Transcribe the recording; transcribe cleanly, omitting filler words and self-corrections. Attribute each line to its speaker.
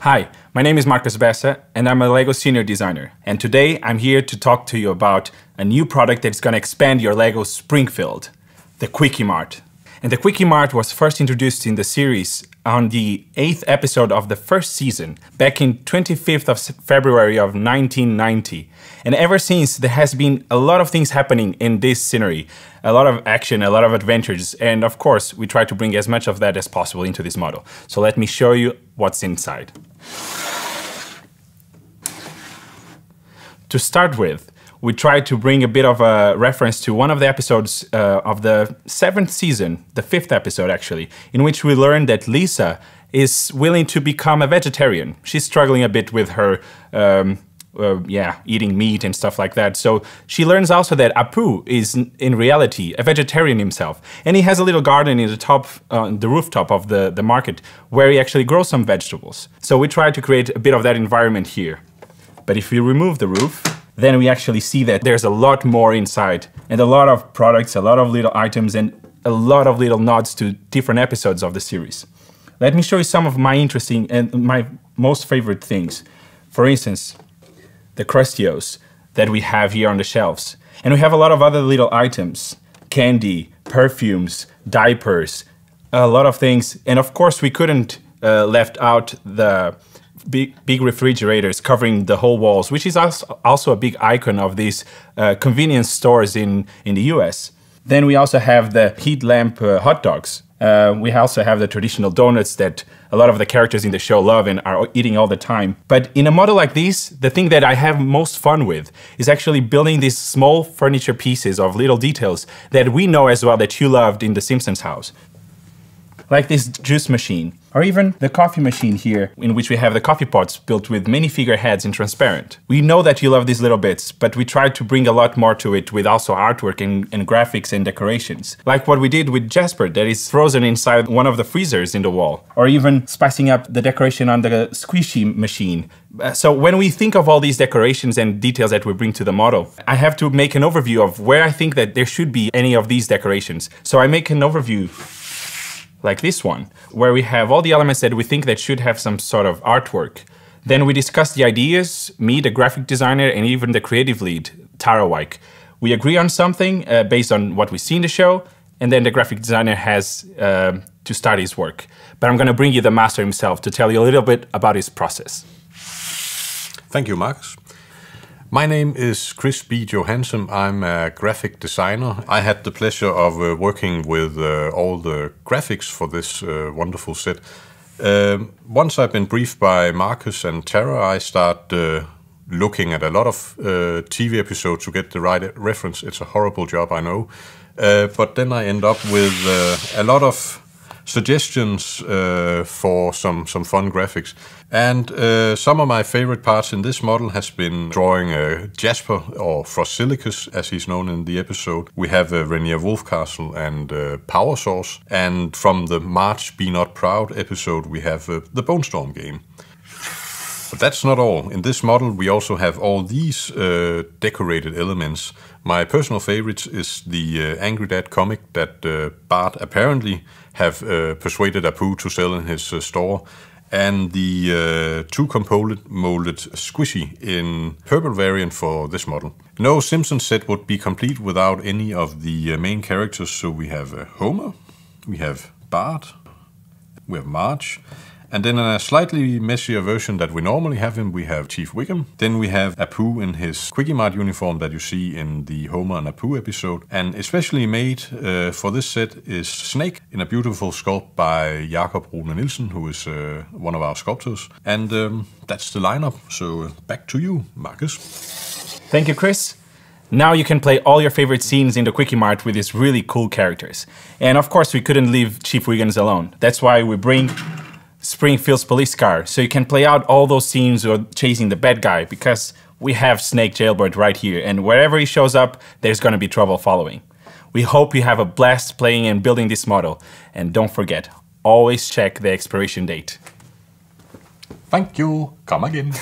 Speaker 1: Hi, my name is Marcus Bessa and I'm a LEGO senior designer. And today I'm here to talk to you about a new product that's going to expand your LEGO Springfield, the Kwik-E-Mart. And the Kwik-E-Mart was first introduced in the series on the 8th episode of the first season, back in 25th of February of 1990. And ever since, there has been a lot of things happening in this scenery. A lot of action, a lot of adventures, and of course, we try to bring as much of that as possible into this model. So let me show you what's inside. To start with, we tried to bring a bit of a reference to one of the episodes of the 7th season, the 5th episode actually, in which we learned that Lisa is willing to become a vegetarian. She's struggling a bit with her eating meat and stuff like that. So she learns also that Apu is in reality a vegetarian himself. And he has a little garden in the top, the rooftop of the market where he actually grows some vegetables. So we tried to create a bit of that environment here. But if we remove the roof, then we actually see that there's a lot more inside and a lot of products, a lot of little items and a lot of little nods to different episodes of the series. Let me show you some of my interesting and my most favorite things. For instance, the Crustios that we have here on the shelves. And we have a lot of other little items, candy, perfumes, diapers, a lot of things. And of course we couldn't left out the big refrigerators covering the whole walls, which is also a big icon of these convenience stores in the US. Then we also have the heat lamp hot dogs. We also have the traditional donuts that a lot of the characters in the show love and are eating all the time. But in a model like this, the thing that I have most fun with is actually building these small furniture pieces of little details that we know as well that you loved in the Simpsons house. Like this juice machine, or even the coffee machine here, in which we have the coffee pots built with many figureheads in transparent. We know that you love these little bits, but we tried to bring a lot more to it with also artwork and graphics and decorations. Like what we did with Jasper that is frozen inside one of the freezers in the wall, or even spicing up the decoration on the squishy machine. So when we think of all these decorations and details that we bring to the model, I have to make an overview of where I think that there should be any of these decorations. So I make an overview like this one, where we have all the elements that we think that should have some sort of artwork. Then we discuss the ideas, me, the graphic designer, and even the creative lead, Tara Wyke. We agree on something based on what we see in the show, and then the graphic designer has to start his work. But I'm going to bring you the master himself to tell you a little bit about his process.
Speaker 2: Thank you, Marcus. My name is Chris B. Johansson. I'm a graphic designer. I had the pleasure of working with all the graphics for this wonderful set. Once I've been briefed by Marcus and Tara, I start looking at a lot of TV episodes to get the right reference. It's a horrible job, I know. But then I end up with a lot of suggestions for some fun graphics. And some of my favorite parts in this model has been drawing Jasper, or Frosilicus as he's known in the episode. We have Rainier Wolfcastle and Power Source. And from the March Be Not Proud episode we have the Bone Storm game. But that's not all. In this model we also have all these decorated elements. My personal favorite is the Angry Dad comic that Bart apparently have persuaded Apu to sell in his store, and the two-component molded squishy in purple variant for this model. No Simpsons set would be complete without any of the main characters, so we have Homer, we have Bart, we have Marge, and then in a slightly messier version that we normally have him, we have Chief Wiggum. Then we have Apu in his Kwik-E-Mart uniform that you see in the Homer and Apu episode. And especially made for this set is Snake in a beautiful sculpt by Jakob Rune Nielsen, who is one of our sculptors. And that's the lineup. So back to you, Marcus.
Speaker 1: Thank you, Chris. Now you can play all your favorite scenes in the Kwik-E-Mart with these really cool characters. And of course, we couldn't leave Chief Wiggins alone. That's why we bring Springfield's police car, so you can play out all those scenes or chasing the bad guy, because we have Snake Jailbird right here, and wherever he shows up, there's gonna be trouble following. We hope you have a blast playing and building this model, and don't forget, always check the expiration date.
Speaker 2: Thank you. Come again.